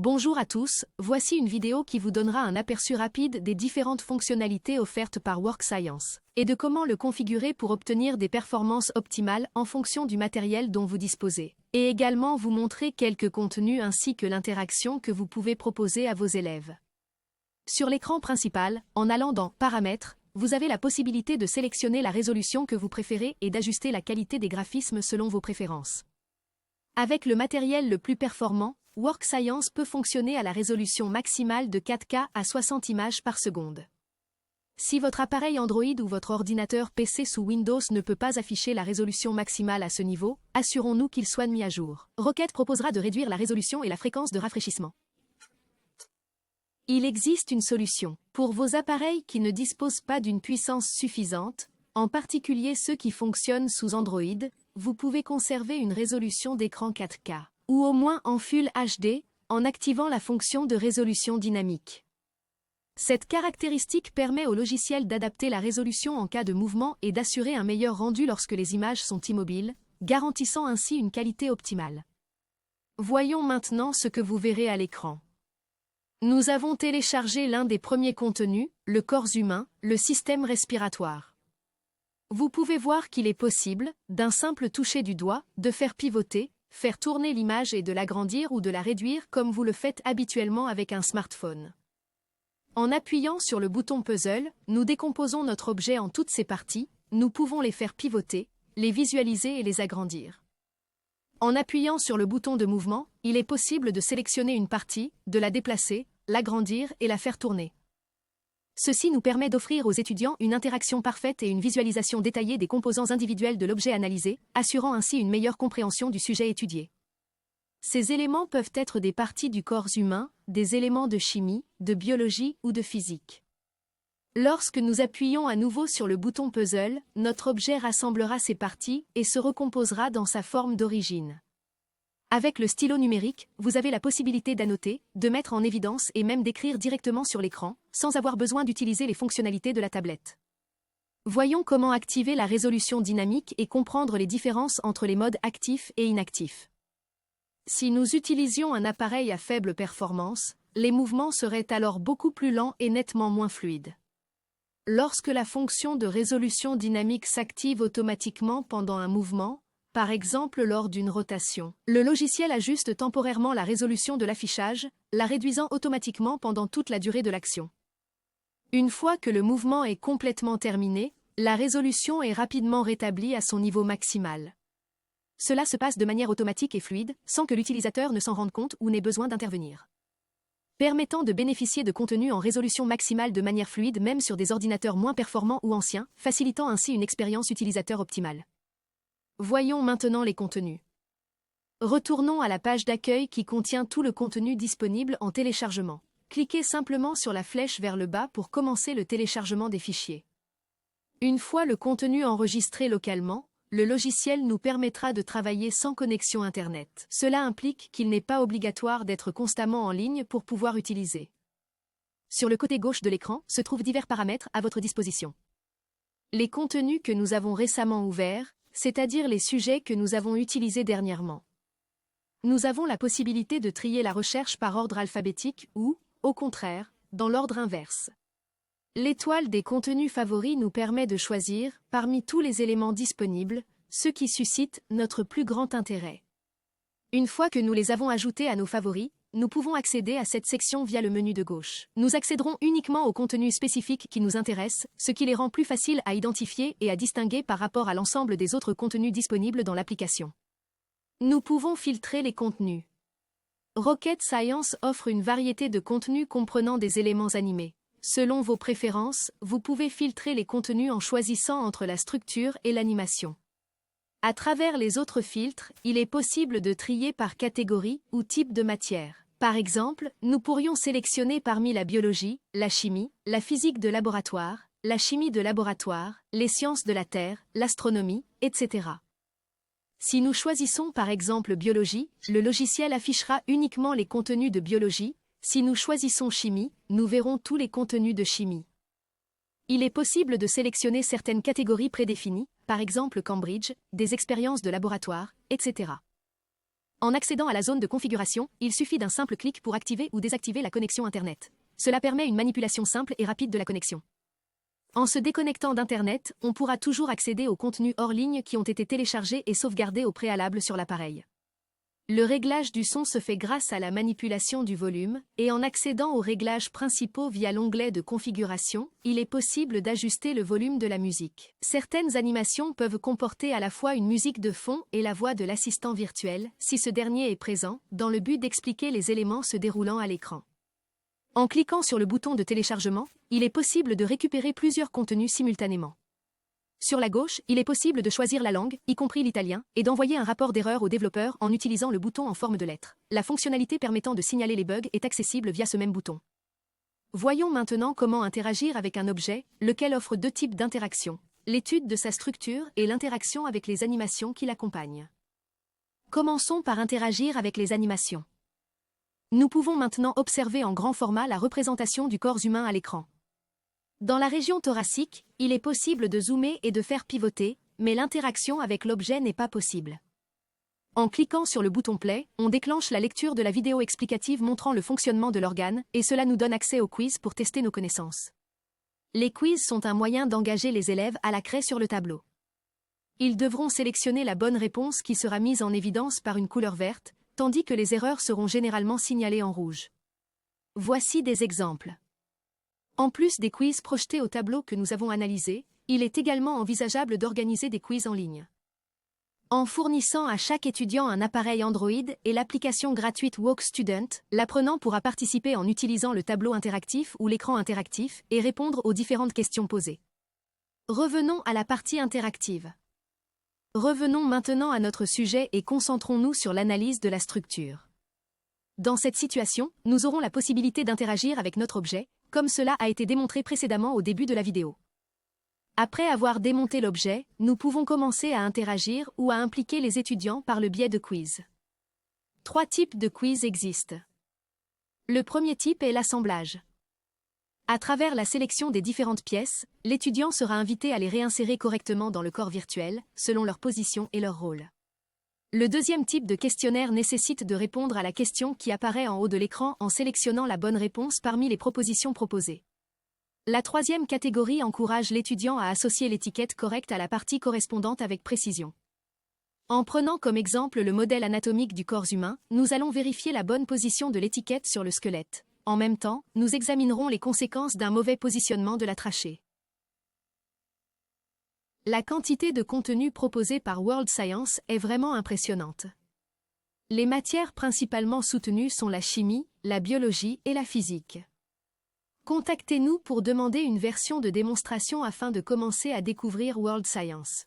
Bonjour à tous, voici une vidéo qui vous donnera un aperçu rapide des différentes fonctionnalités offertes par WorkScience, et de comment le configurer pour obtenir des performances optimales en fonction du matériel dont vous disposez, et également vous montrer quelques contenus ainsi que l'interaction que vous pouvez proposer à vos élèves. Sur l'écran principal, en allant dans « Paramètres », vous avez la possibilité de sélectionner la résolution que vous préférez et d'ajuster la qualité des graphismes selon vos préférences. Avec le matériel le plus performant, WorkScience peut fonctionner à la résolution maximale de 4K à 60 images par seconde. Si votre appareil Android ou votre ordinateur PC sous Windows ne peut pas afficher la résolution maximale à ce niveau, assurons-nous qu'il soit mis à jour. Rocket proposera de réduire la résolution et la fréquence de rafraîchissement. Il existe une solution pour vos appareils qui ne disposent pas d'une puissance suffisante, en particulier ceux qui fonctionnent sous Android. Vous pouvez conserver une résolution d'écran 4K, ou au moins en Full HD, en activant la fonction de résolution dynamique. Cette caractéristique permet au logiciel d'adapter la résolution en cas de mouvement et d'assurer un meilleur rendu lorsque les images sont immobiles, garantissant ainsi une qualité optimale. Voyons maintenant ce que vous verrez à l'écran. Nous avons téléchargé l'un des premiers contenus, le corps humain, le système respiratoire. Vous pouvez voir qu'il est possible, d'un simple toucher du doigt, de faire pivoter, faire tourner l'image et de l'agrandir ou de la réduire comme vous le faites habituellement avec un smartphone. En appuyant sur le bouton puzzle, nous décomposons notre objet en toutes ses parties, nous pouvons les faire pivoter, les visualiser et les agrandir. En appuyant sur le bouton de mouvement, il est possible de sélectionner une partie, de la déplacer, l'agrandir et la faire tourner. Ceci nous permet d'offrir aux étudiants une interaction parfaite et une visualisation détaillée des composants individuels de l'objet analysé, assurant ainsi une meilleure compréhension du sujet étudié. Ces éléments peuvent être des parties du corps humain, des éléments de chimie, de biologie ou de physique. Lorsque nous appuyons à nouveau sur le bouton puzzle, notre objet rassemblera ces parties et se recomposera dans sa forme d'origine. Avec le stylo numérique, vous avez la possibilité d'annoter, de mettre en évidence et même d'écrire directement sur l'écran, sans avoir besoin d'utiliser les fonctionnalités de la tablette. Voyons comment activer la résolution dynamique et comprendre les différences entre les modes actifs et inactifs. Si nous utilisions un appareil à faible performance, les mouvements seraient alors beaucoup plus lents et nettement moins fluides. Lorsque la fonction de résolution dynamique s'active automatiquement pendant un mouvement, par exemple lors d'une rotation, le logiciel ajuste temporairement la résolution de l'affichage, la réduisant automatiquement pendant toute la durée de l'action. Une fois que le mouvement est complètement terminé, la résolution est rapidement rétablie à son niveau maximal. Cela se passe de manière automatique et fluide, sans que l'utilisateur ne s'en rende compte ou n'ait besoin d'intervenir, permettant de bénéficier de contenus en résolution maximale de manière fluide même sur des ordinateurs moins performants ou anciens, facilitant ainsi une expérience utilisateur optimale. Voyons maintenant les contenus. Retournons à la page d'accueil qui contient tout le contenu disponible en téléchargement. Cliquez simplement sur la flèche vers le bas pour commencer le téléchargement des fichiers. Une fois le contenu enregistré localement, le logiciel nous permettra de travailler sans connexion Internet. Cela implique qu'il n'est pas obligatoire d'être constamment en ligne pour pouvoir utiliser. Sur le côté gauche de l'écran se trouvent divers paramètres à votre disposition. Les contenus que nous avons récemment ouverts, c'est-à-dire les sujets que nous avons utilisés dernièrement. Nous avons la possibilité de trier la recherche par ordre alphabétique ou, au contraire, dans l'ordre inverse. L'étoile des contenus favoris nous permet de choisir, parmi tous les éléments disponibles, ceux qui suscitent notre plus grand intérêt. Une fois que nous les avons ajoutés à nos favoris, nous pouvons accéder à cette section via le menu de gauche. Nous accéderons uniquement aux contenus spécifiques qui nous intéressent, ce qui les rend plus faciles à identifier et à distinguer par rapport à l'ensemble des autres contenus disponibles dans l'application. Nous pouvons filtrer les contenus. Rocket Science offre une variété de contenus comprenant des éléments animés. Selon vos préférences, vous pouvez filtrer les contenus en choisissant entre la structure et l'animation. À travers les autres filtres, il est possible de trier par catégorie ou type de matière. Par exemple, nous pourrions sélectionner parmi la biologie, la chimie, la physique de laboratoire, la chimie de laboratoire, les sciences de la Terre, l'astronomie, etc. Si nous choisissons par exemple biologie, le logiciel affichera uniquement les contenus de biologie. Si nous choisissons chimie, nous verrons tous les contenus de chimie. Il est possible de sélectionner certaines catégories prédéfinies, par exemple Cambridge, des expériences de laboratoire, etc. En accédant à la zone de configuration, il suffit d'un simple clic pour activer ou désactiver la connexion Internet. Cela permet une manipulation simple et rapide de la connexion. En se déconnectant d'Internet, on pourra toujours accéder aux contenus hors ligne qui ont été téléchargés et sauvegardés au préalable sur l'appareil. Le réglage du son se fait grâce à la manipulation du volume, et en accédant aux réglages principaux via l'onglet de configuration, il est possible d'ajuster le volume de la musique. Certaines animations peuvent comporter à la fois une musique de fond et la voix de l'assistant virtuel, si ce dernier est présent, dans le but d'expliquer les éléments se déroulant à l'écran. En cliquant sur le bouton de téléchargement, il est possible de récupérer plusieurs contenus simultanément. Sur la gauche, il est possible de choisir la langue, y compris l'italien, et d'envoyer un rapport d'erreur au développeur en utilisant le bouton en forme de lettre. La fonctionnalité permettant de signaler les bugs est accessible via ce même bouton. Voyons maintenant comment interagir avec un objet, lequel offre deux types d'interaction, l'étude de sa structure et l'interaction avec les animations qui l'accompagnent. Commençons par interagir avec les animations. Nous pouvons maintenant observer en grand format la représentation du corps humain à l'écran. Dans la région thoracique, il est possible de zoomer et de faire pivoter, mais l'interaction avec l'objet n'est pas possible. En cliquant sur le bouton Play, on déclenche la lecture de la vidéo explicative montrant le fonctionnement de l'organe, et cela nous donne accès aux quiz pour tester nos connaissances. Les quiz sont un moyen d'engager les élèves à la craie sur le tableau. Ils devront sélectionner la bonne réponse qui sera mise en évidence par une couleur verte, tandis que les erreurs seront généralement signalées en rouge. Voici des exemples. En plus des quiz projetés au tableau que nous avons analysé, il est également envisageable d'organiser des quiz en ligne. En fournissant à chaque étudiant un appareil Android et l'application gratuite Walk Student, l'apprenant pourra participer en utilisant le tableau interactif ou l'écran interactif et répondre aux différentes questions posées. Revenons à la partie interactive. Revenons maintenant à notre sujet et concentrons-nous sur l'analyse de la structure. Dans cette situation, nous aurons la possibilité d'interagir avec notre objet, comme cela a été démontré précédemment au début de la vidéo. Après avoir démonté l'objet, nous pouvons commencer à interagir ou à impliquer les étudiants par le biais de quiz. Trois types de quiz existent. Le premier type est l'assemblage. À travers la sélection des différentes pièces, l'étudiant sera invité à les réinsérer correctement dans le corps virtuel, selon leur position et leur rôle. Le deuxième type de questionnaire nécessite de répondre à la question qui apparaît en haut de l'écran en sélectionnant la bonne réponse parmi les propositions proposées. La troisième catégorie encourage l'étudiant à associer l'étiquette correcte à la partie correspondante avec précision. En prenant comme exemple le modèle anatomique du corps humain, nous allons vérifier la bonne position de l'étiquette sur le squelette. En même temps, nous examinerons les conséquences d'un mauvais positionnement de la trachée. La quantité de contenu proposé par World Science est vraiment impressionnante. Les matières principalement soutenues sont la chimie, la biologie et la physique. Contactez-nous pour demander une version de démonstration afin de commencer à découvrir World Science.